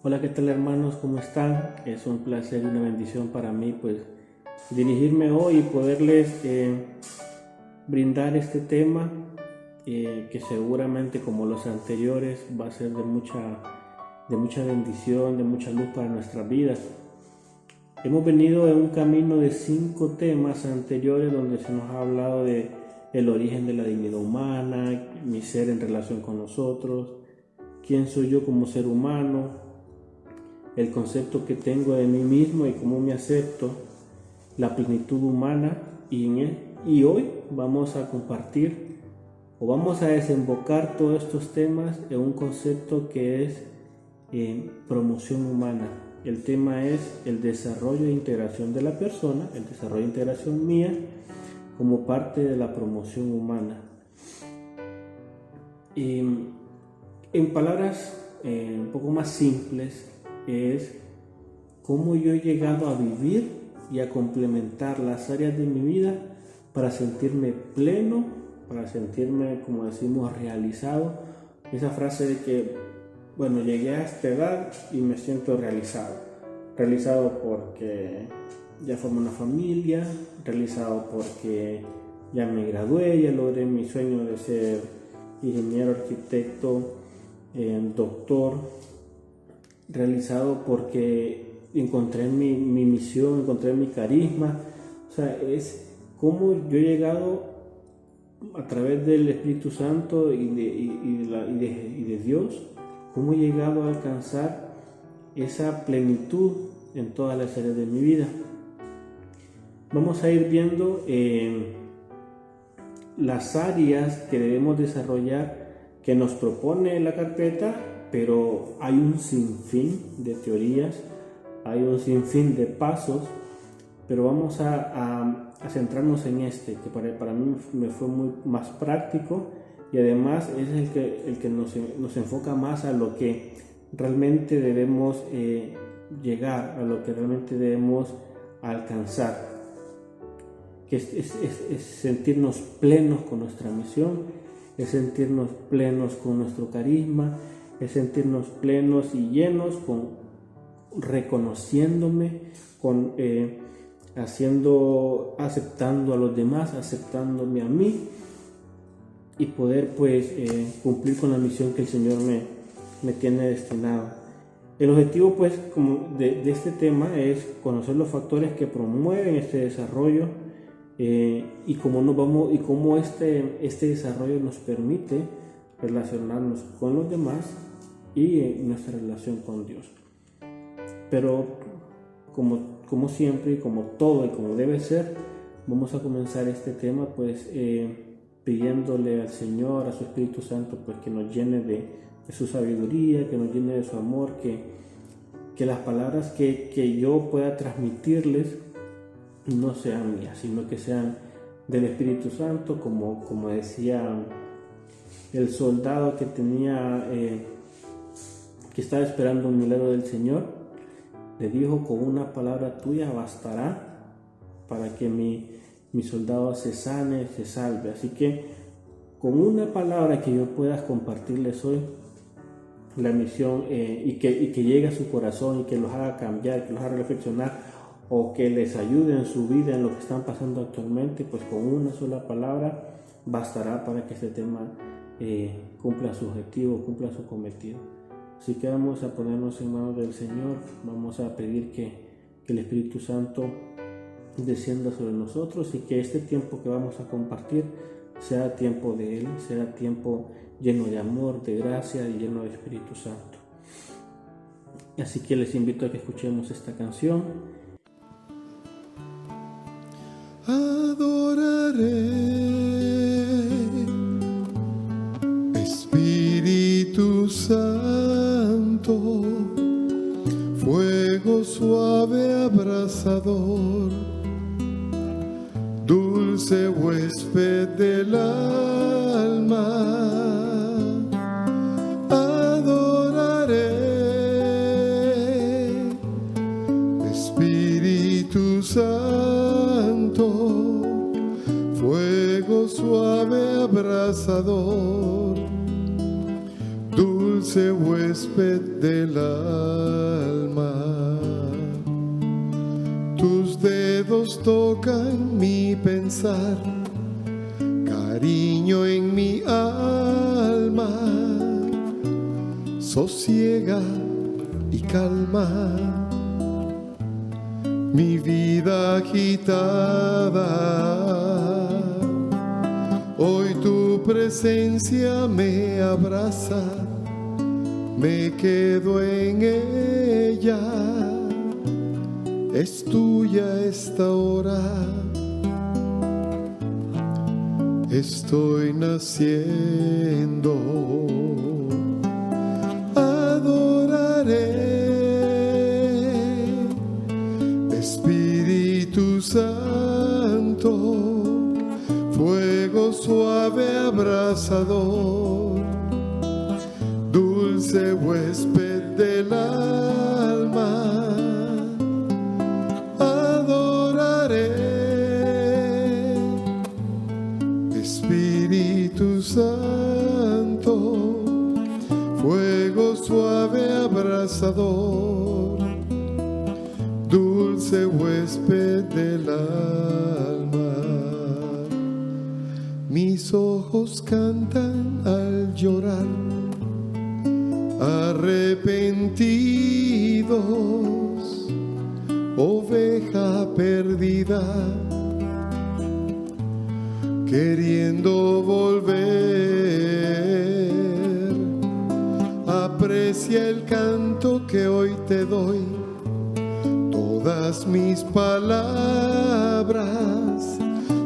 Hola, ¿qué tal hermanos? ¿Cómo están? Es un placer y una bendición para mí pues dirigirme hoy y poderles brindar este tema que seguramente como los anteriores va a ser de mucha bendición, de mucha luz para nuestras vidas. Hemos venido en un camino de 5 temas anteriores donde se nos ha hablado de el origen de la dignidad humana, mi ser en relación con nosotros, quién soy yo como ser humano, el concepto que tengo de mí mismo y cómo me acepto, la plenitud humana y hoy vamos a compartir o vamos a desembocar todos estos temas en un concepto que es promoción humana. El tema es el desarrollo e integración de la persona, el desarrollo e integración mía como parte de la promoción humana. En palabras un poco más simples, es cómo yo he llegado a vivir y a complementar las áreas de mi vida para sentirme pleno, para sentirme, como decimos, realizado. Esa frase de que, bueno, llegué a esta edad y me siento realizado. Realizado porque ya formé una familia, realizado porque ya me gradué, ya logré mi sueño de ser ingeniero, arquitecto, doctor, realizado porque encontré mi misión, encontré mi carisma. O sea, es como yo he llegado a través del Espíritu Santo y de Dios, cómo he llegado a alcanzar esa plenitud en todas las áreas de mi vida. Vamos a ir viendo las áreas que debemos desarrollar que nos propone la carpeta, pero hay un sinfín de teorías, hay un sinfín de pasos, pero vamos a centrarnos en este, que para mí me fue muy más práctico y además es el que nos enfoca más a lo que realmente debemos llegar, a lo que realmente debemos alcanzar, que es sentirnos plenos con nuestra misión, es sentirnos plenos con nuestro carisma, es sentirnos plenos y llenos con reconociéndome, con aceptando a los demás, aceptándome a mí y poder pues cumplir con la misión que el Señor me tiene destinado. El objetivo pues como de este tema es conocer los factores que promueven este desarrollo y cómo este desarrollo nos permite relacionarnos con los demás y nuestra relación con Dios. Pero como siempre y como todo y como debe ser, vamos a comenzar este tema pues pidiéndole al Señor, a su Espíritu Santo, pues que nos llene de su sabiduría, que nos llene de su amor, que las palabras que yo pueda transmitirles no sean mías, sino que sean del Espíritu Santo, como decía el soldado que que estaba esperando un milagro del Señor, le dijo: con una palabra tuya bastará para que mi soldado se sane, se salve. Así que con una palabra que yo pueda compartirles hoy la misión y que llegue a su corazón y que los haga cambiar, que los haga reflexionar o que les ayude en su vida, en lo que están pasando actualmente, pues con una sola palabra bastará para que este tema cumpla su objetivo, cumpla su cometido. Así que vamos a ponernos en manos del Señor, vamos a pedir que el Espíritu Santo descienda sobre nosotros y que este tiempo que vamos a compartir sea tiempo de Él, sea tiempo lleno de amor, de gracia y lleno de Espíritu Santo. Así que les invito a que escuchemos esta canción. Adoraré, Espíritu Santo, fuego suave abrasador, dulce huésped del alma. Adoraré, Espíritu Santo, fuego suave abrasador, dulce huésped del alma. Tus dedos tocan mi pensar, cariño en mi alma, sosiega y calma mi vida agitada. Hoy tu presencia me abraza, me quedo en ella, es tuya esta hora. Estoy naciendo, adoraré, Espíritu Santo, fuego suave abrasador, dulce huésped del alma, adoraré, Espíritu Santo, fuego suave abrasador, dulce huésped del alma. Mis ojos cantan al llorar, arrepentidos, oveja perdida, queriendo volver. Aprecia el canto que hoy te doy, todas mis palabras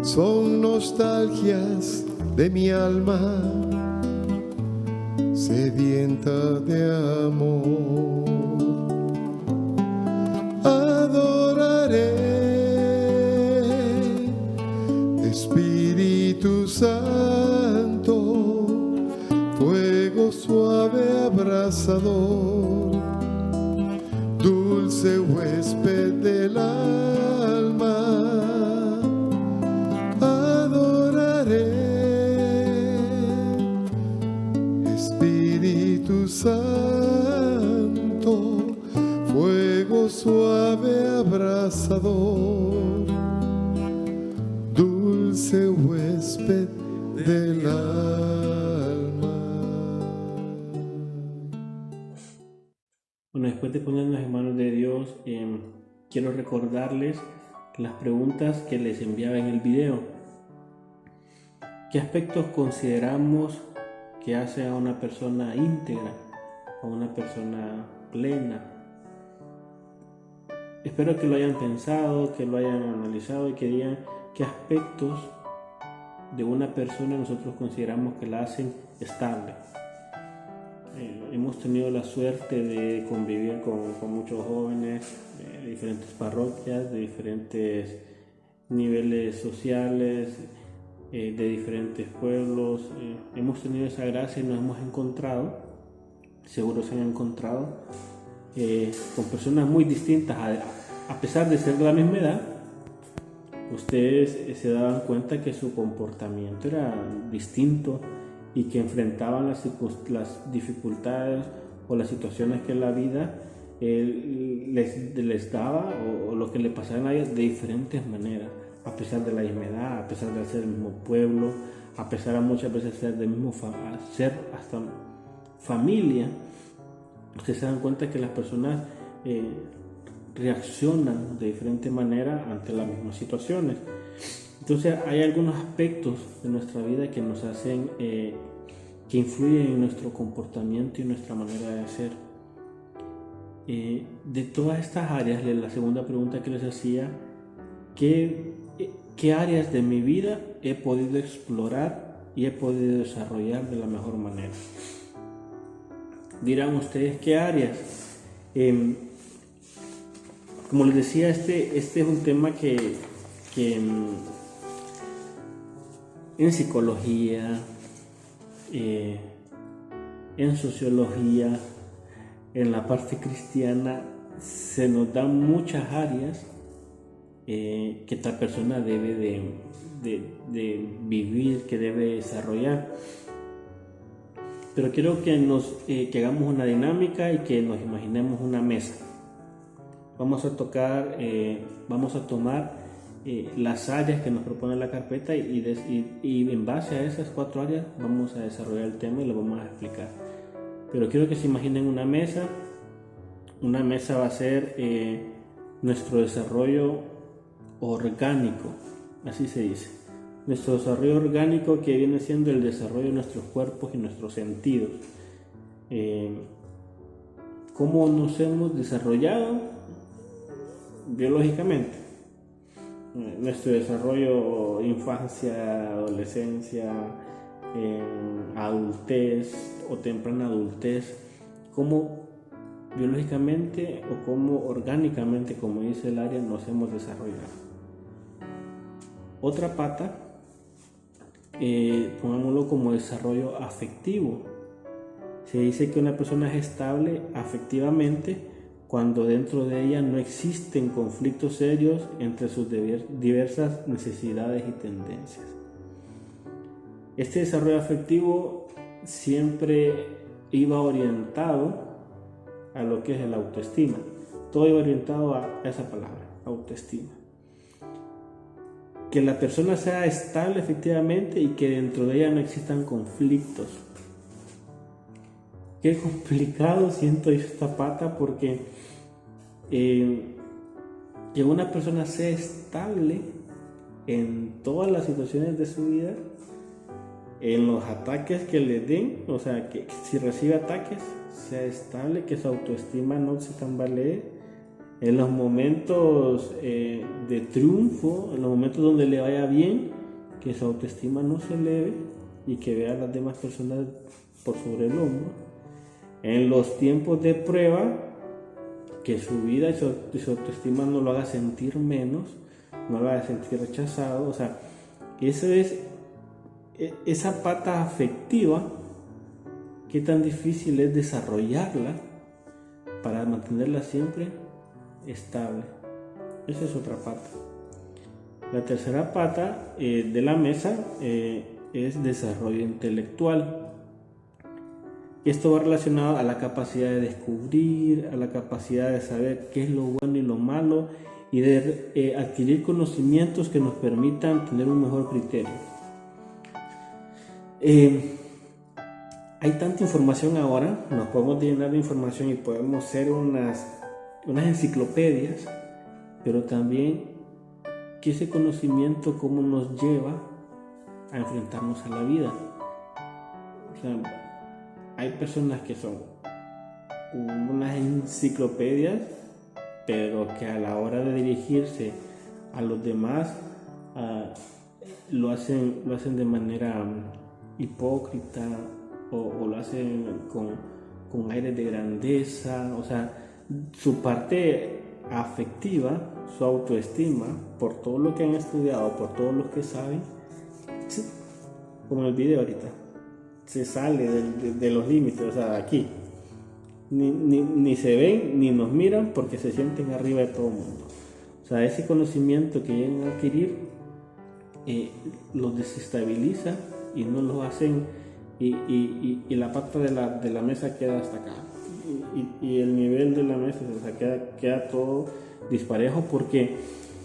son nostalgias de mi alma, sedienta de amor. Adoraré, Espíritu Santo, fuego suave abrasador, dulce huésped del alma, adoraré, Espíritu Santo, fuego suave abrasador, dulce huésped del alma. Bueno, después de ponernos en manos de Dios, quiero recordarles las preguntas que les enviaba en el video. ¿Qué aspectos consideramos que hace a una persona íntegra, a una persona plena? Espero que lo hayan pensado, que lo hayan analizado y que digan qué aspectos de una persona nosotros consideramos que la hacen estable. Hemos tenido la suerte de convivir con muchos jóvenes de diferentes parroquias, de diferentes niveles sociales, de diferentes pueblos. Hemos tenido esa gracia y nos hemos encontrado, seguro se han encontrado, con personas muy distintas, a pesar de ser de la misma edad. Ustedes se daban cuenta que su comportamiento era distinto y que enfrentaban las dificultades o las situaciones que la vida les daba o lo que le pasaba en la vida de diferentes maneras, a pesar de la misma edad, a pesar de ser del mismo pueblo, a pesar de muchas veces ser del mismo ser hasta familia. Ustedes se dan cuenta que las personas reaccionan de diferente manera ante las mismas situaciones. Entonces hay algunos aspectos de nuestra vida que nos hacen, que influyen en nuestro comportamiento y nuestra manera de ser. De todas estas áreas, la segunda pregunta que les hacía, ¿qué áreas de mi vida he podido explorar y he podido desarrollar de la mejor manera? Dirán ustedes, ¿qué áreas? Como les decía, este es un tema que en psicología, en sociología, en la parte cristiana, se nos dan muchas áreas que tal persona debe de vivir, que debe desarrollar. pero quiero que hagamos una dinámica y que nos imaginemos una mesa. Vamos a tomar las áreas que nos propone la carpeta y en base a esas 4 áreas vamos a desarrollar el tema y lo vamos a explicar. Pero quiero que se imaginen una mesa. Una mesa va a ser nuestro desarrollo orgánico, así se dice. Nuestro desarrollo orgánico, que viene siendo el desarrollo de nuestros cuerpos y nuestros sentidos. ¿Cómo nos hemos desarrollado biológicamente? Nuestro desarrollo, infancia, adolescencia, adultez o temprana adultez, cómo biológicamente o cómo orgánicamente, como dice el área, nos hemos desarrollado. Otra pata, pongámoslo como desarrollo afectivo. Se dice que una persona es estable afectivamente cuando dentro de ella no existen conflictos serios entre sus diversas necesidades y tendencias. Este desarrollo afectivo siempre iba orientado a lo que es la autoestima. Todo iba orientado a esa palabra, autoestima. Que la persona sea estable efectivamente y que dentro de ella no existan conflictos. Qué complicado siento esta pata, porque que una persona sea estable en todas las situaciones de su vida, en los ataques que le den, o sea, que si recibe ataques sea estable, que su autoestima no se tambalee, en los momentos de triunfo, en los momentos donde le vaya bien, que su autoestima no se eleve y que vea a las demás personas por sobre el hombro. En los tiempos de prueba, que su vida y su autoestima no lo haga sentir menos, no lo haga sentir rechazado. O sea, eso es esa pata afectiva. Qué tan difícil es desarrollarla para mantenerla siempre estable. Esa es otra pata. La tercera pata de la mesa es desarrollo intelectual. Esto va relacionado a la capacidad de descubrir, a la capacidad de saber qué es lo bueno y lo malo, y de adquirir conocimientos que nos permitan tener un mejor criterio. Hay tanta información ahora, nos podemos llenar de información y podemos ser unas enciclopedias, pero también que ese conocimiento cómo nos lleva a enfrentarnos a la vida. O sea, hay personas que son unas enciclopedias, pero que a la hora de dirigirse a los demás lo hacen de manera hipócrita, o lo hacen con aires de grandeza. O sea, su parte afectiva, su autoestima, por todo lo que han estudiado, por todo lo que saben, como en el video ahorita, se sale de los límites. O sea, aquí ni se ven ni nos miran porque se sienten arriba de todo el mundo. O sea, ese conocimiento que llegan a adquirir los desestabiliza y no lo hacen, y la pata de la mesa queda hasta acá, y el nivel de la mesa, o sea, queda todo disparejo, porque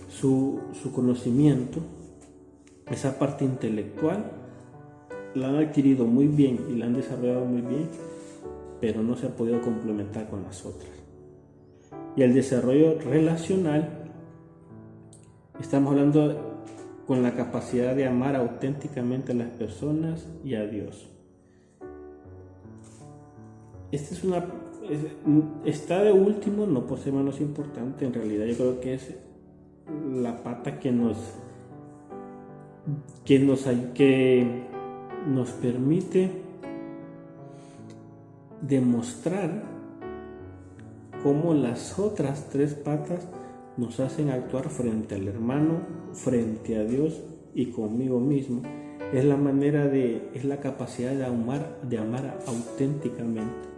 su conocimiento, esa parte intelectual, la han adquirido muy bien y la han desarrollado muy bien, pero no se ha podido complementar con las otras. Y el desarrollo relacional, estamos hablando con la capacidad de amar auténticamente a las personas y a Dios. Está de último, no por ser menos importante. En realidad yo creo que es la pata que nos permite demostrar cómo las otras 3 patas nos hacen actuar frente al hermano, frente a Dios y conmigo mismo. Es la capacidad de amar auténticamente.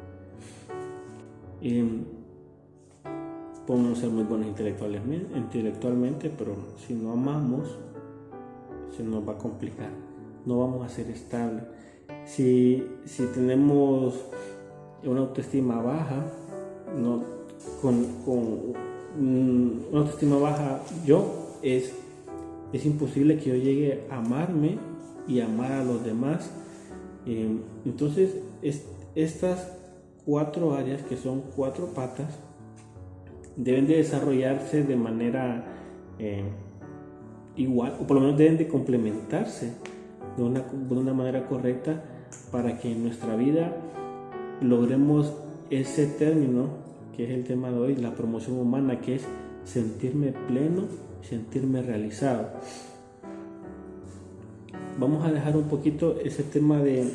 Podemos ser muy buenos intelectualmente, pero si no amamos, se nos va a complicar, no vamos a ser estables. Si tenemos una autoestima baja, no, con una autoestima baja es imposible que yo llegue a amarme y amar a los demás. Entonces estas 4 áreas, que son 4 patas, deben de desarrollarse de manera igual, o por lo menos deben de complementarse de una manera correcta, para que en nuestra vida logremos ese término que es el tema de hoy, la promoción humana, que es sentirme pleno, sentirme realizado. Vamos a dejar un poquito ese tema de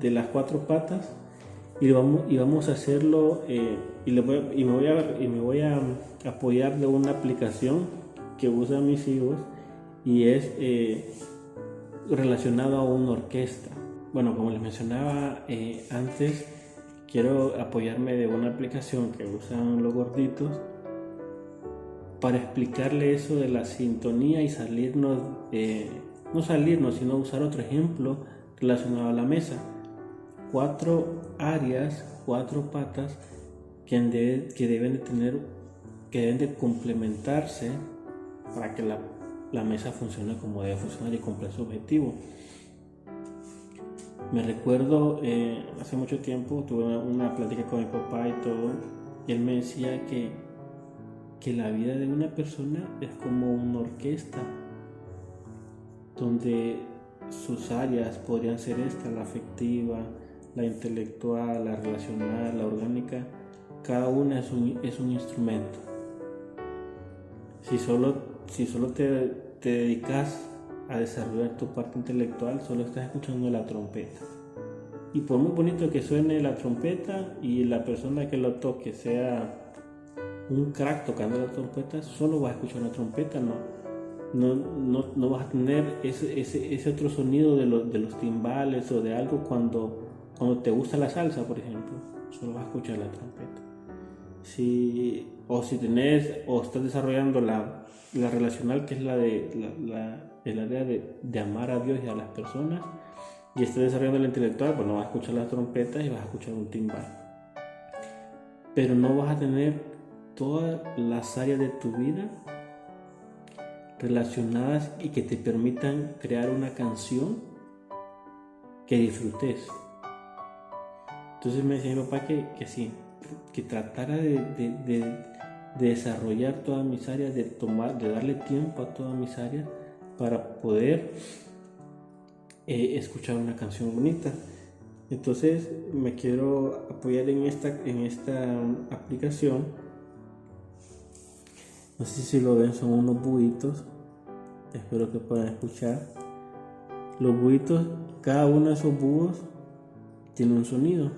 las 4 patas y vamos a hacerlo, y me voy a apoyar de una aplicación que usan mis hijos, y es relacionado a una orquesta. Bueno, como les mencionaba antes, quiero apoyarme de una aplicación que usan los gorditos para explicarle eso de la sintonía y no salirnos, sino usar otro ejemplo relacionado a la mesa. 4 áreas, 4 patas que deben de complementarse para que la mesa funcione como debe funcionar y cumpla su objetivo. Me recuerdo, hace mucho tiempo tuve una plática con mi papá y todo, y él me decía que la vida de una persona es como una orquesta, donde sus áreas podrían ser la afectiva, la intelectual, la relacional, la orgánica. Cada una es un instrumento. Si solo te dedicas a desarrollar tu parte intelectual, solo estás escuchando la trompeta. Y por muy bonito que suene la trompeta y la persona que lo toque sea un crack tocando la trompeta, solo vas a escuchar una trompeta, no vas a tener ese otro sonido de los timbales o de algo cuando te gusta la salsa, por ejemplo. Solo vas a escuchar la trompeta. Si estás desarrollando la relacional, que es el área de amar a Dios y a las personas, y estás desarrollando la intelectual, pues no vas a escuchar las trompetas y vas a escuchar un timbal. Pero no vas a tener todas las áreas de tu vida relacionadas y que te permitan crear una canción que disfrutes. Entonces me decía mi papá que sí, que tratara de desarrollar todas mis áreas, de darle tiempo a todas mis áreas para poder escuchar una canción bonita. Entonces me quiero apoyar en esta aplicación. No sé si lo ven, son unos buitos. Espero que puedan escuchar. Los buitos, cada uno de esos búhos tiene un sonido.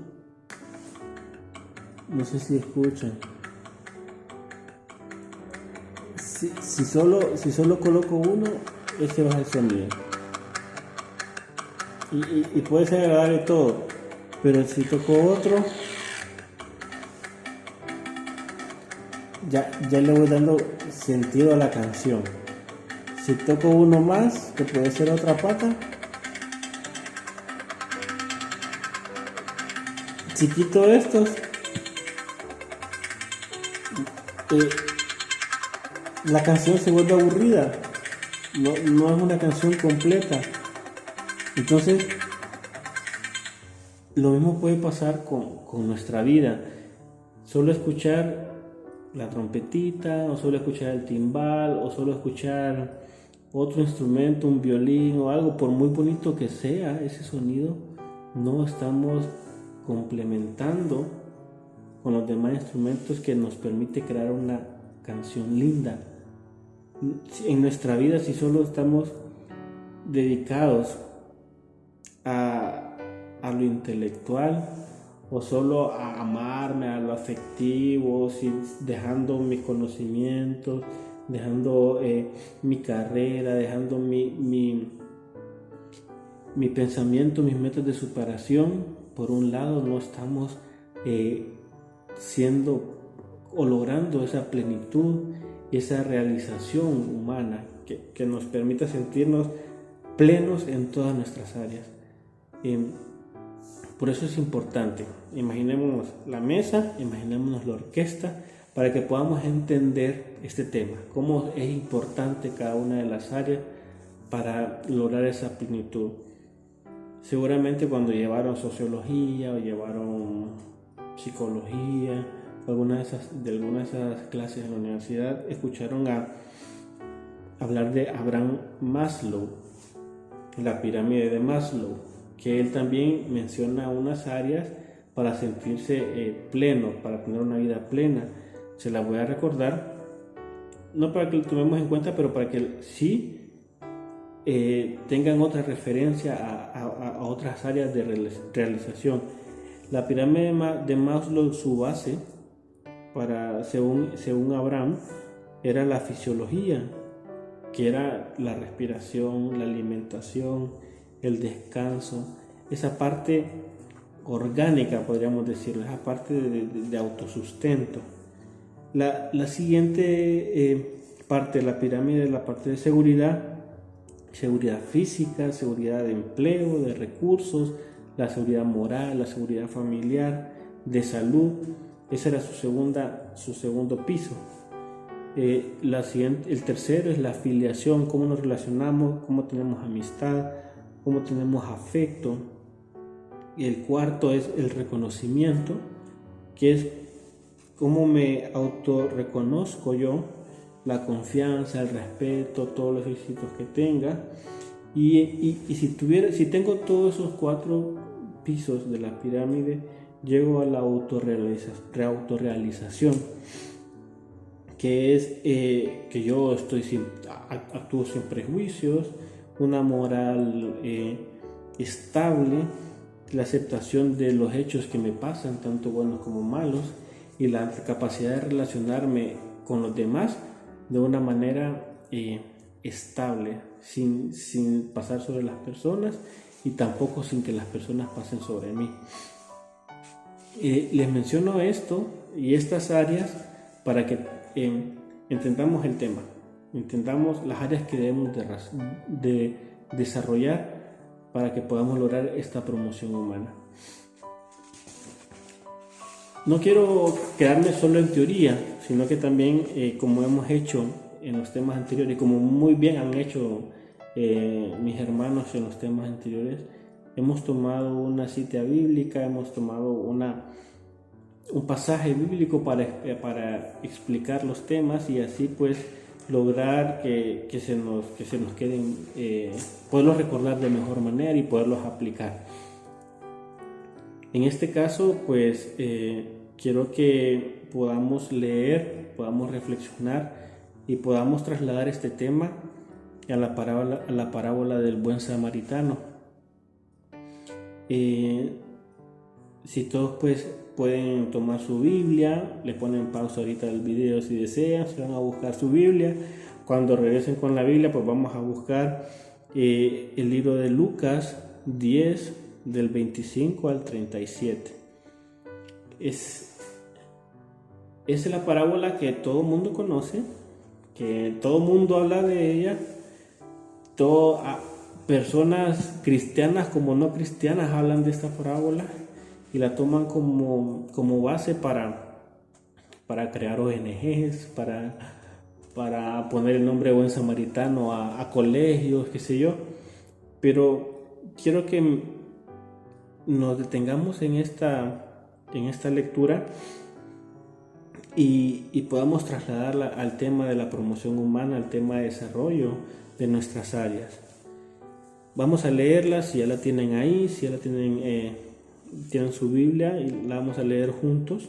No sé si escuchan. Si solo coloco uno, ese va a ser el sonido. Y puede ser agradable todo. Pero si toco otro, ya le voy dando sentido a la canción. Si toco uno más, que puede ser otra pata, si quito estos, la canción se vuelve aburrida, no es una canción completa. Entonces lo mismo puede pasar con nuestra vida. Solo escuchar la trompetita, o solo escuchar el timbal, o solo escuchar otro instrumento, un violín o algo, por muy bonito que sea ese sonido, no estamos complementando con los demás instrumentos que nos permite crear una canción linda. En nuestra vida, si solo estamos dedicados a lo intelectual, o solo a amarme, a lo afectivo, dejando mis conocimientos, dejando mi carrera, dejando mi pensamiento, mis metas de superación, por un lado no estamos siendo o logrando esa plenitud, esa realización humana que nos permita sentirnos plenos en todas nuestras áreas. Por eso es importante, imaginémonos la mesa, imaginémonos la orquesta, para que podamos entender este tema, cómo es importante cada una de las áreas para lograr esa plenitud. Seguramente cuando llevaron sociología o llevaron psicología o algunas de esas clases en la universidad, escucharon hablar de Abraham Maslow, la pirámide de Maslow, que él también menciona unas áreas para sentirse pleno, para tener una vida plena. Se la voy a recordar, no para que lo tomemos en cuenta, pero para que sí tengan otra referencia a otras áreas de realización. La pirámide de Maslow, su base, según Abraham, era la fisiología, que era la respiración, la alimentación, el descanso, esa parte orgánica, podríamos decirlo, esa parte de autosustento. La siguiente parte de la pirámide es la parte de seguridad física, seguridad de empleo, de recursos, la seguridad moral, la seguridad familiar, de salud. Ese era su segundo piso. El tercero es la afiliación, cómo nos relacionamos, cómo tenemos amistad, cómo tenemos afecto. Y el cuarto es el reconocimiento, que es cómo me autorreconozco yo, la confianza, el respeto, todos los éxitos que tenga. Y si tengo todos esos 4 pisos de la pirámide, llego a la autorrealización, que es que yo actúo sin prejuicios, una moral estable, la aceptación de los hechos que me pasan, tanto buenos como malos, y la capacidad de relacionarme con los demás de una manera estable, sin pasar sobre las personas y tampoco sin que las personas pasen sobre mí. Les menciono esto y estas áreas para que entendamos el tema, entendamos las áreas que debemos de desarrollar para que podamos lograr esta promoción humana. No quiero quedarme solo en teoría, sino que también, como hemos hecho en los temas anteriores, como muy bien han hecho mis hermanos en los temas anteriores, hemos tomado una cita bíblica, hemos tomado un pasaje bíblico para explicar los temas y así pues lograr que se nos queden, poderlos recordar de mejor manera y poderlos aplicar. En este caso, pues quiero que podamos leer, podamos reflexionar y podamos trasladar este tema a la parábola del buen samaritano. Si todos pues pueden tomar su Biblia, le ponen pausa ahorita al video si desean, se van a buscar su Biblia. Cuando regresen con la Biblia, pues vamos a buscar el libro de Lucas 10, del 25 al 37. Es la parábola que todo el mundo conoce, que todo el mundo habla de ella, personas cristianas como no cristianas hablan de esta parábola y la toman como base para crear ONGs, para poner el nombre de buen samaritano a colegios, qué sé yo. Pero quiero que nos detengamos en esta lectura y podamos trasladarla al tema de la promoción humana, al tema de desarrollo de nuestras áreas. Vamos a leerla, si ya la tienen ahí, si ya la tienen su Biblia, y la vamos a leer juntos.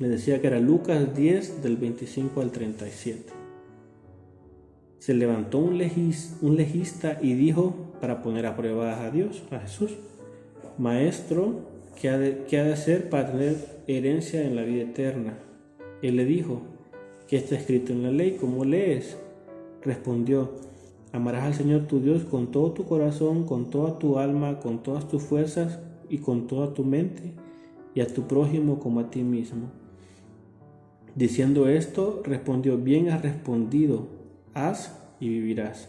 Les decía que era Lucas 10, del 25 al 37. Se levantó un legista y dijo, para poner a prueba a Jesús: Maestro, ¿qué ha de hacer para tener herencia en la vida eterna? Él le dijo: ¿qué está escrito en la ley? ¿Cómo lees? Respondió: amarás al Señor tu Dios con todo tu corazón, con toda tu alma, con todas tus fuerzas y con toda tu mente, y a tu prójimo como a ti mismo. Diciendo esto, respondió: bien has respondido, haz y vivirás.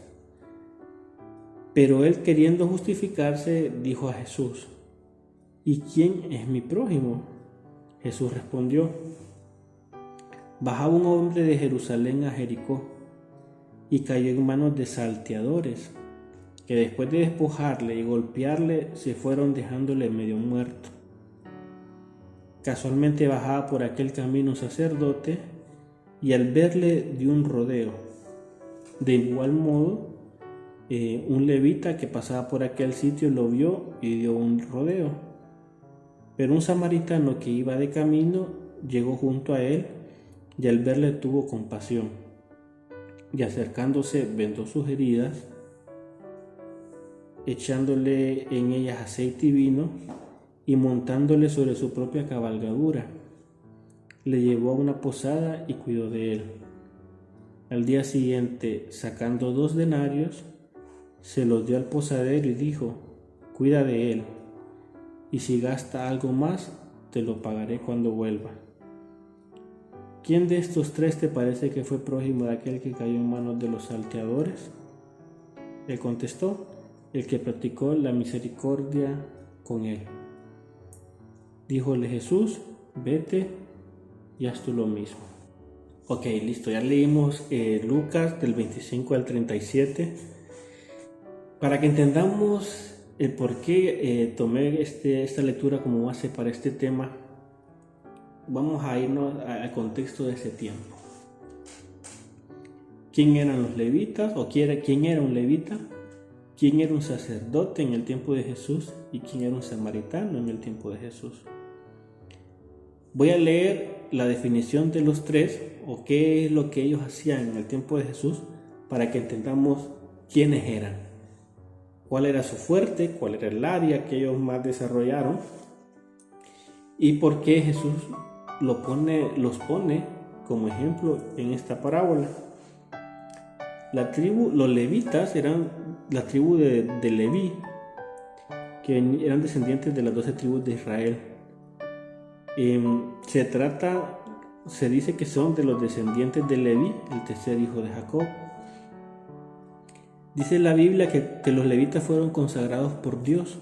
Pero él, queriendo justificarse, dijo a Jesús: ¿y quién es mi prójimo? Jesús respondió: bajaba un hombre de Jerusalén a Jericó y cayó en manos de salteadores, que después de despojarle y golpearle se fueron dejándole medio muerto. Casualmente bajaba por aquel camino un sacerdote y al verle dio un rodeo. De igual modo, un levita que pasaba por aquel sitio lo vio y dio un rodeo. Pero un samaritano que iba de camino llegó junto a él y al verle tuvo compasión, y acercándose vendó sus heridas, echándole en ellas aceite y vino, y montándole sobre su propia cabalgadura, le llevó a una posada y cuidó de él. Al día siguiente, sacando 2 denarios, se los dio al posadero y dijo: cuida de él, y si gasta algo más, te lo pagaré cuando vuelva. ¿Quién de estos 3 te parece que fue prójimo de aquel que cayó en manos de los salteadores? Él contestó: el que practicó la misericordia con él. Díjole Jesús: vete y haz tú lo mismo. Ok, listo, ya leímos Lucas del 25 al 37. Para que entendamos el por qué tomé esta lectura como base para este tema, vamos a irnos al contexto de ese tiempo. ¿Quién eran los levitas? ¿O quién era un levita? ¿Quién era un sacerdote en el tiempo de Jesús? ¿Y quién era un samaritano en el tiempo de Jesús? Voy a leer la definición de los 3, o qué es lo que ellos hacían en el tiempo de Jesús, para que entendamos quiénes eran, cuál era su fuerte, cuál era el área que ellos más desarrollaron, y por qué Jesús los pone como ejemplo en esta parábola. Los levitas eran la tribu de Leví, que eran descendientes de las 12 tribus de Israel. Se dice que son de los descendientes de Leví, el tercer hijo de Jacob. Dice la Biblia que los levitas fueron consagrados por Dios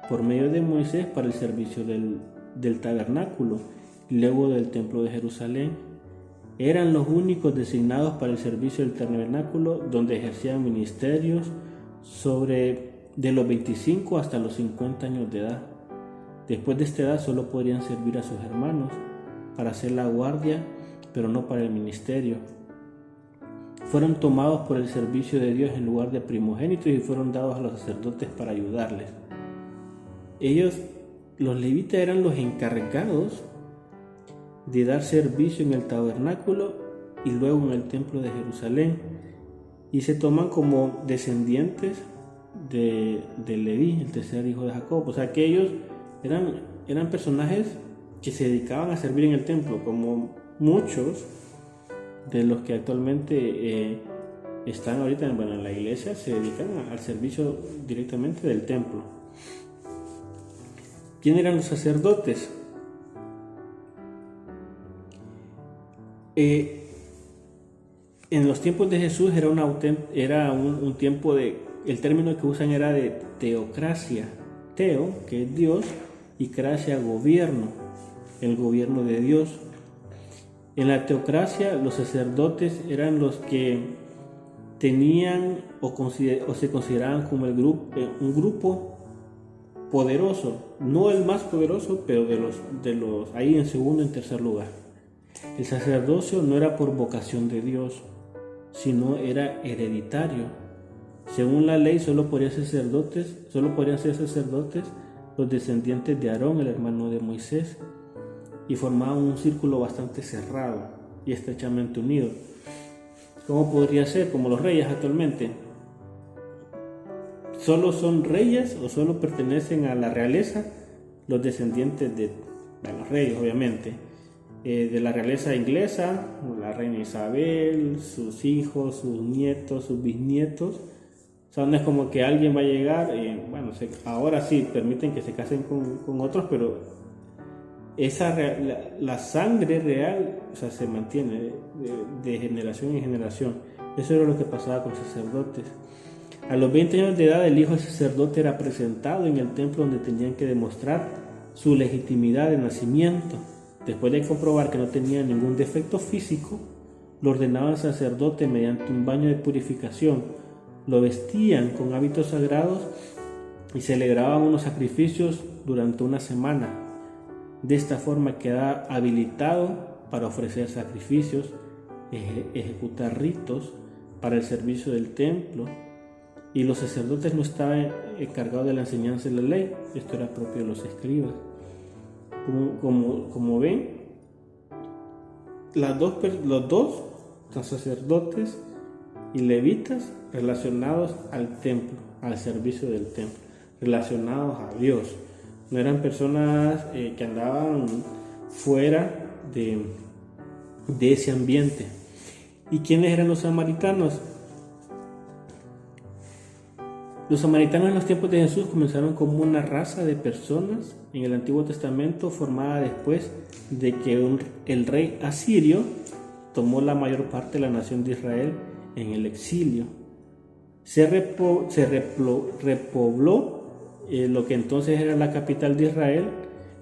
por medio de Moisés para el servicio del tabernáculo y luego del templo de Jerusalén. Eran los únicos designados para el servicio del tabernáculo, donde ejercían ministerios de los 25 hasta los 50 años de edad. Después de esta edad solo podrían servir a sus hermanos para hacer la guardia, pero no para el ministerio. Fueron tomados por el servicio de Dios en lugar de primogénitos y fueron dados a los sacerdotes para ayudarles. Los levitas, eran los encargados de dar servicio en el tabernáculo y luego en el templo de Jerusalén, y se toman como descendientes de Leví, el tercer hijo de Jacob. O sea que ellos eran personajes que se dedicaban a servir en el templo, como muchos de los que actualmente están ahorita en la iglesia, se dedican al servicio directamente del templo. ¿Quién eran los sacerdotes? En los tiempos de Jesús era un tiempo el término que usan era de teocracia. Teo, que es Dios, y cracia, gobierno, el gobierno de Dios. En la teocracia, los sacerdotes eran los que tenían o se consideraban como un grupo poderoso, no el más poderoso, pero de los ahí en segundo y en tercer lugar. El sacerdocio no era por vocación de Dios, sino era hereditario. Según la ley, solo podrían ser sacerdotes los descendientes de Aarón, el hermano de Moisés, y formaban un círculo bastante cerrado y estrechamente unido. ¿Cómo podría ser? Como los reyes actualmente. Solo son reyes o solo pertenecen a la realeza los descendientes de los reyes, obviamente, de la realeza inglesa, la reina Isabel, sus hijos, sus nietos, sus bisnietos. O sea, no es como que alguien va a llegar, ahora sí permiten que se casen con otros, pero la sangre real, o sea, se mantiene de generación en generación. Eso era lo que pasaba con los sacerdotes. A los 20 años de edad, el hijo del sacerdote era presentado en el templo donde tenían que demostrar su legitimidad de nacimiento. Después de comprobar que no tenía ningún defecto físico, lo ordenaban sacerdote mediante un baño de purificación, lo vestían con hábitos sagrados y celebraban unos sacrificios durante una semana. De esta forma quedaba habilitado para ofrecer sacrificios, ejecutar ritos para el servicio del templo, y los sacerdotes no estaban encargados de la enseñanza de la ley, esto era propio de los escribas. Como ven, los dos son sacerdotes y levitas relacionados al templo, al servicio del templo, relacionados a Dios. No eran personas que andaban fuera de ese ambiente. ¿Y quiénes eran los samaritanos? Los samaritanos en los tiempos de Jesús comenzaron como una raza de personas en el Antiguo Testamento formada después de que el rey asirio tomó la mayor parte de la nación de Israel en el exilio. Se repobló lo que entonces era la capital de Israel,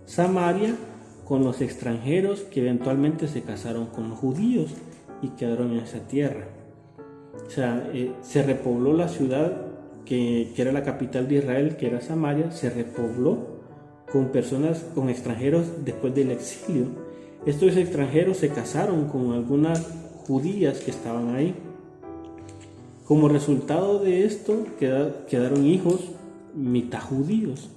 Samaria, con los extranjeros que eventualmente se casaron con los judíos y quedaron en esa tierra. O sea, se repobló la ciudad que era la capital de Israel, que era Samaria, se repobló con personas, con extranjeros después del exilio. Estos extranjeros se casaron con algunas judías que estaban ahí. Como resultado de esto quedaron hijos mitad judíos.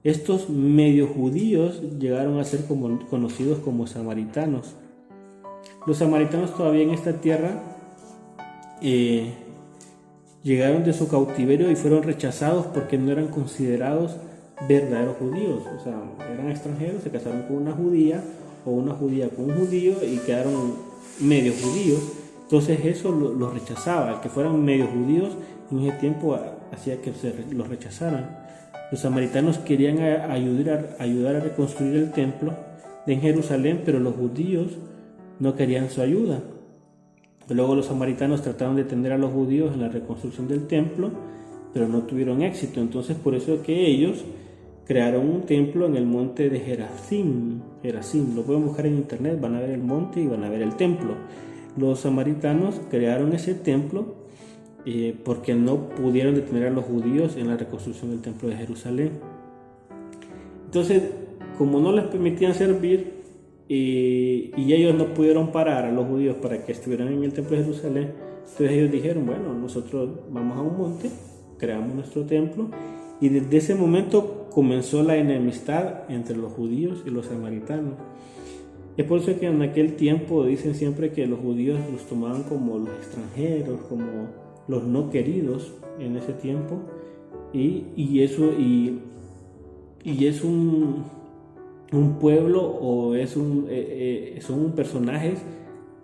Estos medio judíos llegaron a ser conocidos como samaritanos. Los samaritanos todavía en esta tierra llegaron de su cautiverio y fueron rechazados porque no eran considerados verdaderos judíos. O sea, eran extranjeros, se casaron con una judía o una judía con un judío y quedaron medio judíos. Entonces eso los rechazaba. El que fueran medio judíos en ese tiempo hacía que los rechazaran. Los samaritanos querían ayudar a reconstruir el templo en Jerusalén, pero los judíos no querían su ayuda. Luego los samaritanos trataron de detener a los judíos en la reconstrucción del templo, pero no tuvieron éxito. Entonces por eso es que ellos crearon un templo en el monte de Gerazim. Lo pueden buscar en internet, van a ver el monte y van a ver el templo. Los samaritanos crearon ese templo porque no pudieron detener a los judíos en la reconstrucción del templo de Jerusalén. Entonces, como no les permitían servir, y ellos no pudieron parar a los judíos para que estuvieran en el templo de Jerusalén, entonces ellos dijeron, bueno, nosotros vamos a un monte, creamos nuestro templo, y desde ese momento comenzó la enemistad entre los judíos y los samaritanos. Es por eso que en aquel tiempo dicen siempre que los judíos los tomaban como los extranjeros, como los no queridos en ese tiempo, y es un pueblo o son personajes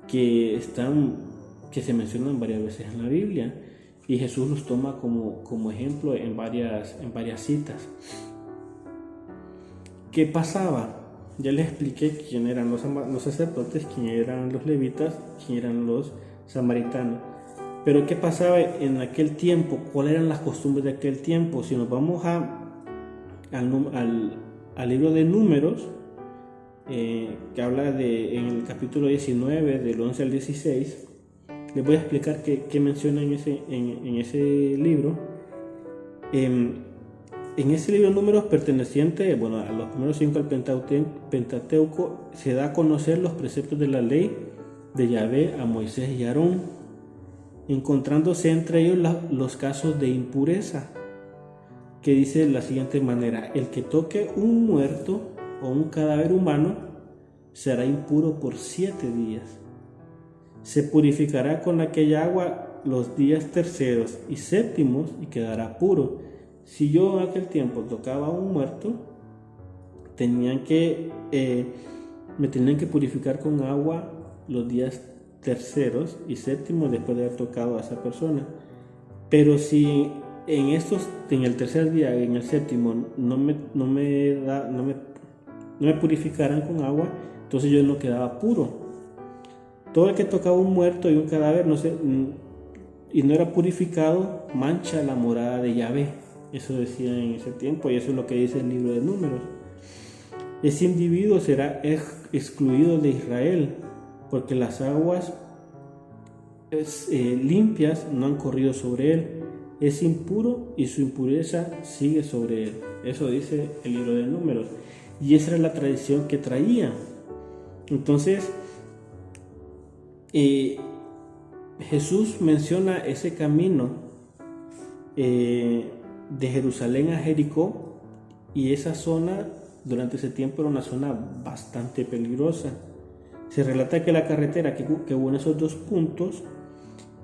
que se mencionan varias veces en la Biblia, y Jesús los toma como ejemplo en varias citas. ¿Qué pasaba? Ya les expliqué quién eran los sacerdotes, quién eran los levitas, quién eran los samaritanos. Pero ¿qué pasaba en aquel tiempo? ¿Cuáles eran las costumbres de aquel tiempo? Si nos vamos al libro de Números, que habla en el capítulo 19, del 11 al 16, les voy a explicar qué menciona en ese libro. En ese libro de Números, perteneciente a los primeros 5 al Pentateuco, se da a conocer los preceptos de la ley de Yahvé a Moisés y Aarón, encontrándose entre ellos los casos de impureza, que dice de la siguiente manera: el que toque un muerto o un cadáver humano será impuro por 7 días. Se purificará con aquella agua los días terceros y séptimos y quedará puro. Si yo en aquel tiempo tocaba a un muerto, me tenían que purificar con agua los días terceros y séptimos después de haber tocado a esa persona. Pero si en el tercer día y en el séptimo no me purificaran con agua, entonces yo no quedaba puro. Todo el que tocaba un muerto y un cadáver no era purificado, mancha la morada de Yahvé. Eso decía en ese tiempo y eso es lo que dice el libro de Números. Ese individuo será excluido de Israel porque las aguas limpias no han corrido sobre él. Es impuro y su impureza sigue sobre él. Eso dice el libro de Números. Y esa era la tradición que traían. Entonces, Jesús menciona ese camino de Jerusalén a Jericó, y esa zona durante ese tiempo era una zona bastante peligrosa. Se relata que la carretera que hubo en esos dos puntos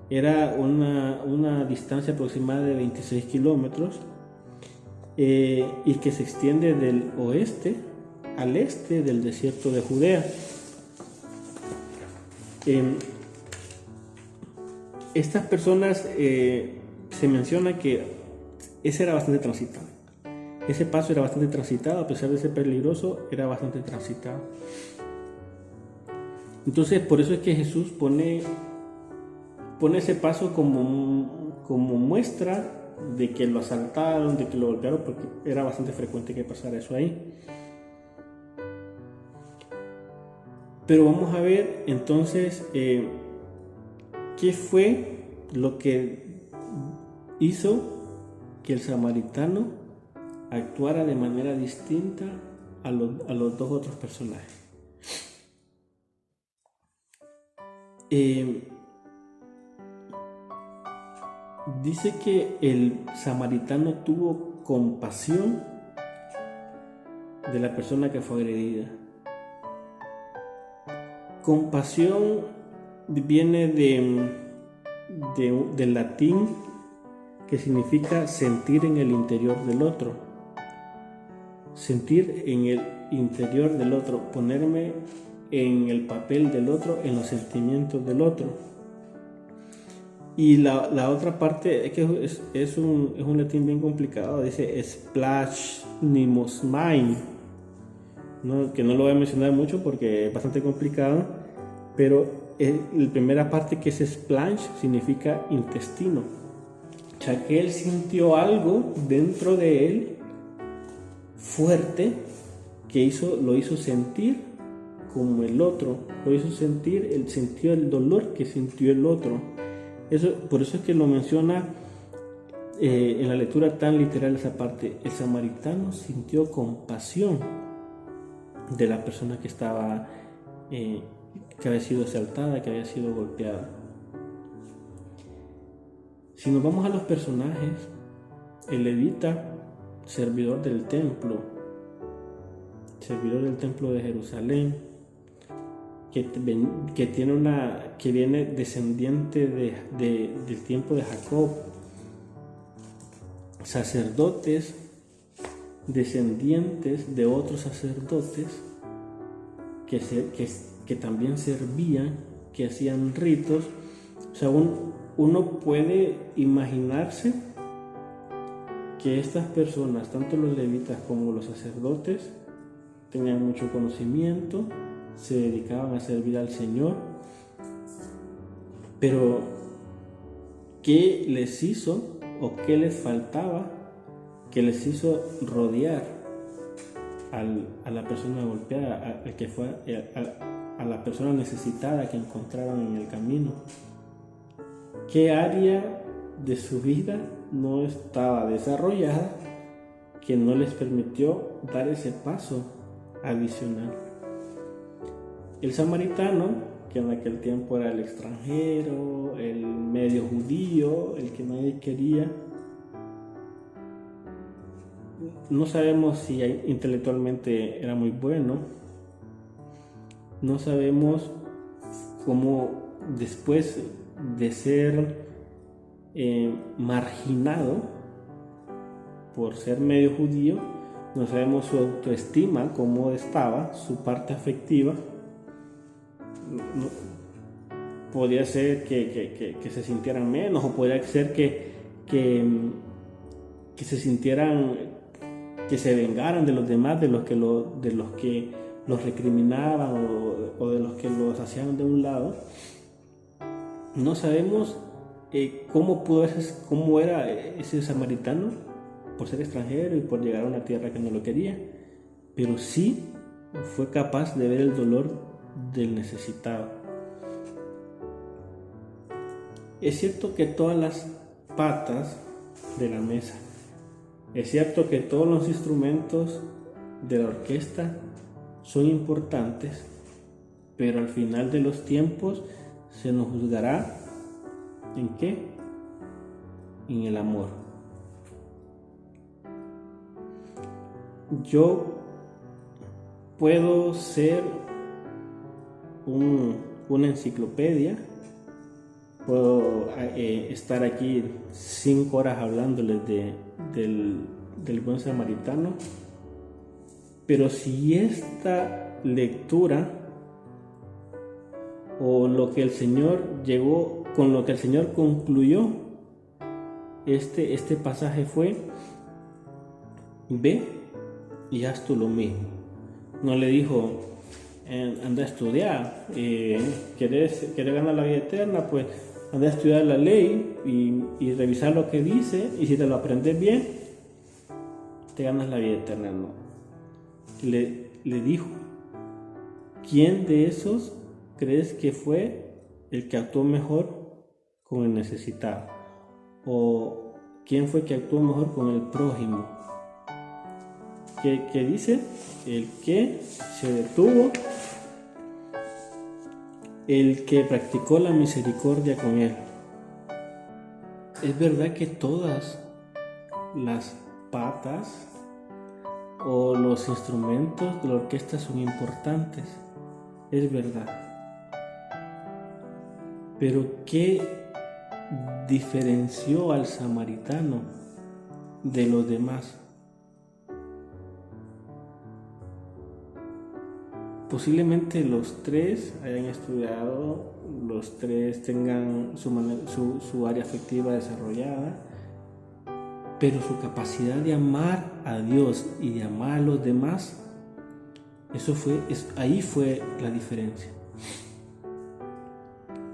era una distancia aproximada de 26 kilómetros y que se extiende del oeste al este del desierto de Judea. Estas personas se menciona que ese era bastante transitado. Ese paso era bastante transitado, a pesar de ser peligroso, era bastante transitado. Entonces, por eso es que Jesús pone ese paso como muestra de que lo asaltaron, de que lo golpearon, porque era bastante frecuente que pasara eso ahí. Pero vamos a ver entonces qué fue lo que hizo que el samaritano actuara de manera distinta a los dos otros personajes. Dice que el samaritano tuvo compasión de la persona que fue agredida. Compasión viene del latín, que significa sentir en el interior del otro. Sentir en el interior del otro, ponerme en el papel del otro, en los sentimientos del otro. Y la otra parte es que es un latín bien complicado, dice splashnimosmai, ¿no? Que no lo voy a mencionar mucho porque es bastante complicado, pero la primera parte, que es splash, significa intestino. O sea, que él sintió algo dentro de él fuerte que lo hizo sentir como el otro, lo hizo sentir, sintió el dolor que sintió el otro. Por eso es que lo menciona en la lectura tan literal esa parte. El samaritano sintió compasión de la persona que estaba, que había sido asaltada, que había sido golpeada. Si nos vamos a los personajes, el levita, servidor del templo de Jerusalén, que viene descendiente del tiempo de Jacob, sacerdotes descendientes de otros sacerdotes que también servían, que hacían ritos. O sea, uno puede imaginarse que estas personas, tanto los levitas como los sacerdotes, tenían mucho conocimiento, se dedicaban a servir al Señor, pero ¿qué les hizo o qué les faltaba que les hizo rodear a la persona golpeada, a la persona necesitada que encontraron en el camino? ¿Qué área de su vida no estaba desarrollada que no les permitió dar ese paso adicional? El samaritano, que en aquel tiempo era el extranjero, el medio judío, el que nadie quería, no sabemos si intelectualmente era muy bueno, no sabemos cómo después de ser marginado por ser medio judío, no sabemos su autoestima, cómo estaba, su parte afectiva. Podría ser que se sintieran menos, o podría ser que se sintieran, que se vengaran de los demás, de los que los recriminaban o de los que los hacían de un lado. No sabemos cómo era ese samaritano, por ser extranjero y por llegar a una tierra que no lo quería, pero sí fue capaz de ver el dolor del necesitado. Es cierto que todas las patas de la mesa, es cierto que todos los instrumentos de la orquesta son importantes, pero al final de los tiempos se nos juzgará ¿en qué? En el amor. Yo puedo ser una enciclopedia, puedo estar aquí 5 horas hablándoles del buen samaritano, pero si esta lectura o lo que el Señor llegó, con lo que el Señor concluyó este pasaje fue: ve y haz tú lo mismo. No le dijo anda a estudiar, ¿querés ganar la vida eterna? Pues anda a estudiar la ley y revisar lo que dice, y si te lo aprendes bien te ganas la vida eterna. No, le dijo: ¿quién de esos crees que fue el que actuó mejor con el necesitado? ¿O quién fue que actuó mejor con el prójimo? ¿Qué dice? El que se detuvo, el que practicó la misericordia con él. Es verdad que todas las patas o los instrumentos de la orquesta son importantes, es verdad, pero ¿qué diferenció al samaritano de los demás? Posiblemente los 3 hayan estudiado, los 3 tengan su área afectiva desarrollada, pero su capacidad de amar a Dios y de amar a los demás, ahí fue la diferencia.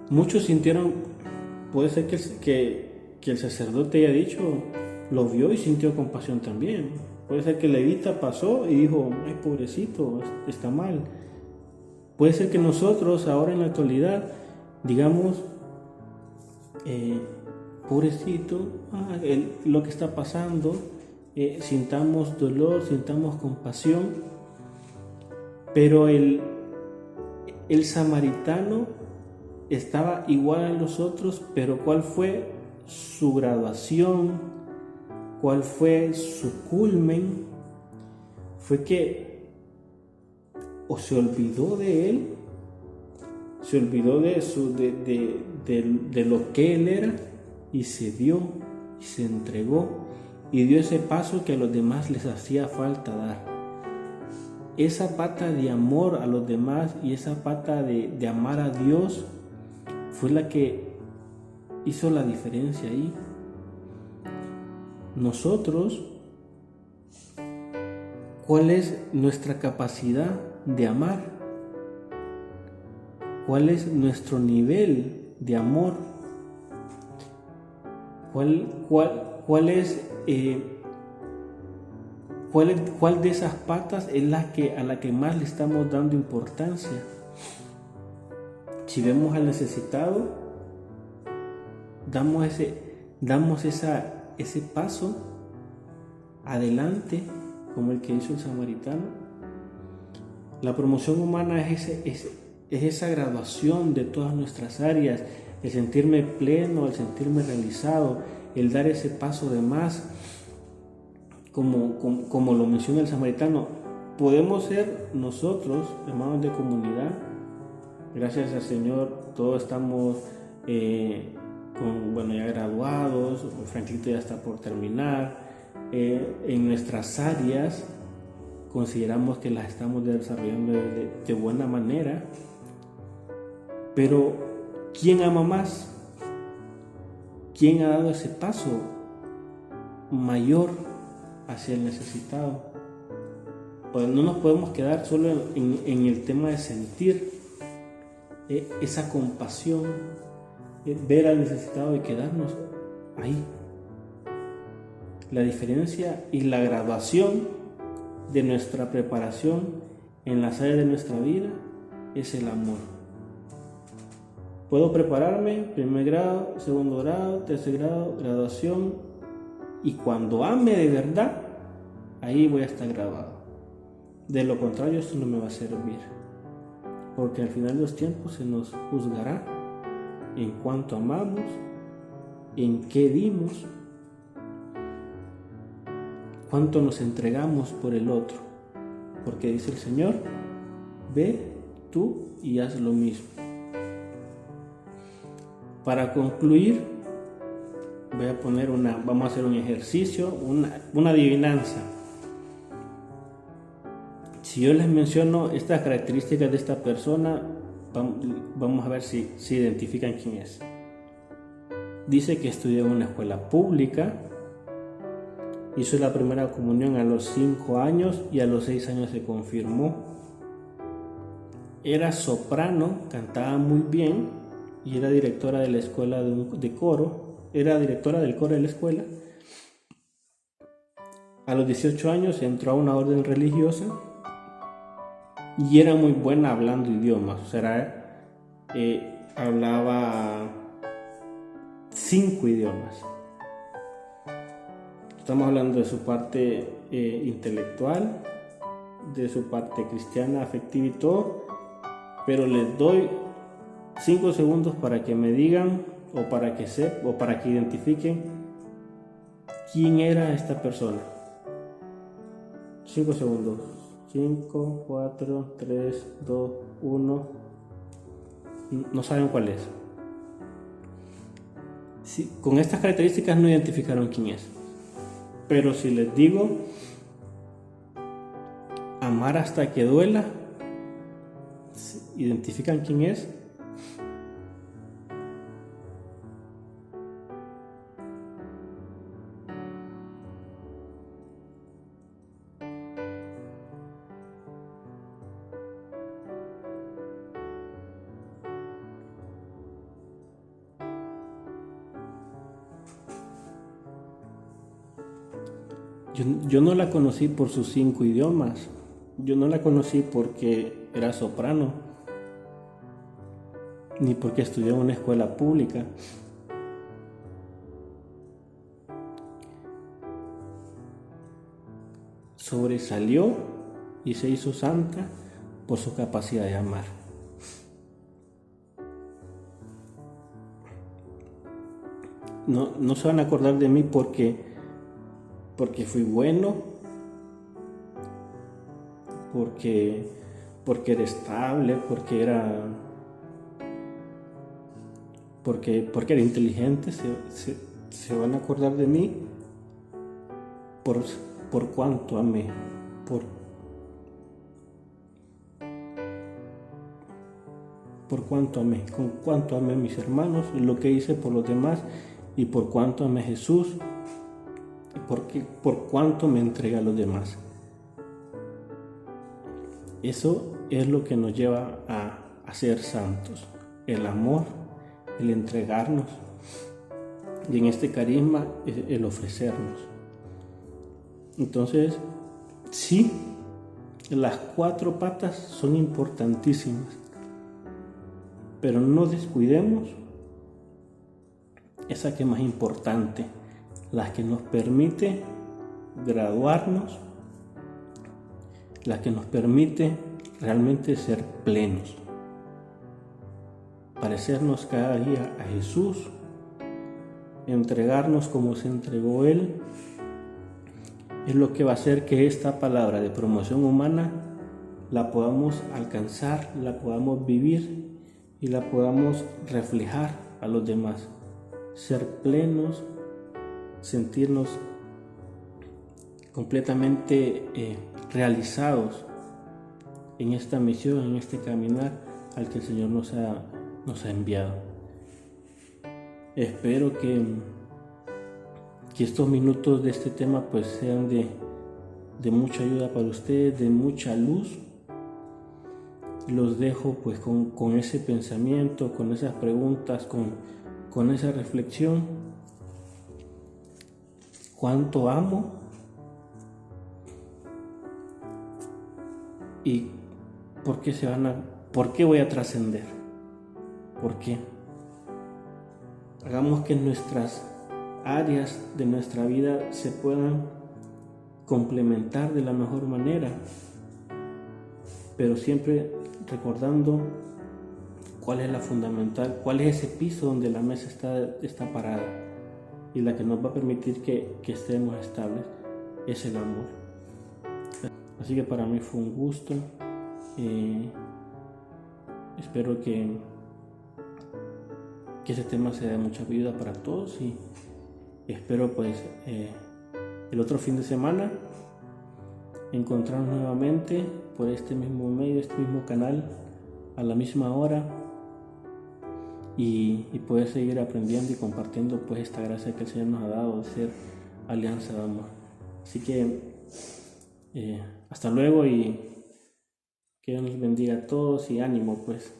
Muchos sintieron, puede ser que el sacerdote haya dicho, lo vio y sintió compasión también. Puede ser que el levita pasó y dijo: ay, pobrecito, está mal. Puede ser que nosotros ahora en la actualidad digamos: pobrecito, lo que está pasando, sintamos dolor, sintamos compasión. Pero el samaritano estaba igual a los otros, pero ¿cuál fue su graduación? ¿Cuál fue su culmen? Fue que o se olvidó de él, se olvidó de lo que él era, y se dio y se entregó y dio ese paso que a los demás les hacía falta dar. Esa pata de amor a los demás y esa pata de amar a Dios fue la que hizo la diferencia ahí. Nosotros, ¿cuál es nuestra capacidad de amar? ¿Cuál es nuestro nivel de amor? ¿Cuál de esas patas es a la que más le estamos dando importancia? Si vemos al necesitado, damos ese paso adelante como el que hizo el samaritano. La promoción humana es esa graduación de todas nuestras áreas, el sentirme pleno, el sentirme realizado, el dar ese paso de más, como lo menciona el samaritano. Podemos ser nosotros, hermanos de comunidad, gracias al Señor, todos estamos ya graduados, Franklito ya está por terminar, en nuestras áreas consideramos que las estamos desarrollando de buena manera, pero ¿quién ama más? ¿Quién ha dado ese paso mayor hacia el necesitado? Pues no nos podemos quedar solo en el tema de sentir esa compasión, ver al necesitado y quedarnos ahí. La diferencia y la graduación de nuestra preparación en las áreas de nuestra vida es el amor. Puedo prepararme, primer grado, segundo grado, tercer grado, graduación, y cuando ame de verdad, ahí voy a estar graduado. De lo contrario, esto no me va a servir, porque al final de los tiempos se nos juzgará en cuánto amamos, en qué dimos, cuánto nos entregamos por el otro, porque dice el Señor, ve tú y haz lo mismo. Para concluir, vamos a hacer un ejercicio, una adivinanza. Si yo les menciono estas características de esta persona, vamos a ver si identifican quién es. Dice que estudió en una escuela pública, hizo la primera comunión a los 5 años y a los 6 años se confirmó. Era soprano, cantaba muy bien y era directora de la escuela de coro. Era directora del coro de la escuela. A los 18 años entró a una orden religiosa y era muy buena hablando idiomas. O sea, hablaba 5 idiomas. Estamos hablando de su parte intelectual, de su parte cristiana, afectiva y todo, pero les doy 5 segundos para que me digan o para que identifiquen quién era esta persona. 5 segundos. 5, 4, 3, 2, 1. No saben cuál es. Con estas características no identificaron quién es. Pero si les digo amar hasta que duela, ¿identifican quién es? Yo no la conocí por sus 5 idiomas. Yo no la conocí porque era soprano, ni porque estudió en una escuela pública. Sobresalió y se hizo santa por su capacidad de amar. No se van a acordar de mí porque fui bueno, porque era estable, porque era inteligente. Se van a acordar de mí por cuánto amé, por cuánto amé, con cuánto amé a mis hermanos, lo que hice por los demás y por cuánto amé a Jesús. Por cuánto me entrega a los demás. Eso es lo que nos lleva a ser santos. El amor, el entregarnos, y en este carisma el ofrecernos. Entonces, sí, las 4 patas son importantísimas, pero no descuidemos esa que es más importante, la que nos permite graduarnos, la que nos permite realmente ser plenos, parecernos cada día a Jesús, entregarnos como se entregó Él, es lo que va a hacer que esta palabra de promoción humana la podamos alcanzar, la podamos vivir y la podamos reflejar a los demás, ser plenos, sentirnos completamente realizados en esta misión, en este caminar al que el Señor nos ha enviado. Espero que estos minutos de este tema pues sean de mucha ayuda para ustedes, de mucha luz. Los dejo pues con ese pensamiento, con esas preguntas, con esa reflexión cuánto amo y por qué voy a trascender. ¿Por qué? Hagamos que nuestras áreas de nuestra vida se puedan complementar de la mejor manera, pero siempre recordando cuál es la fundamental, cuál es ese piso donde la mesa está parada y la que nos va a permitir que estemos estables, es el amor. Así que para mí fue un gusto. Espero que este tema sea de mucha ayuda para todos y espero pues el otro fin de semana encontrarnos nuevamente por este mismo medio, este mismo canal, a la misma hora y poder seguir aprendiendo y compartiendo pues esta gracia que el Señor nos ha dado de ser alianza de amor. Así que hasta luego y que Dios nos bendiga a todos y ánimo pues.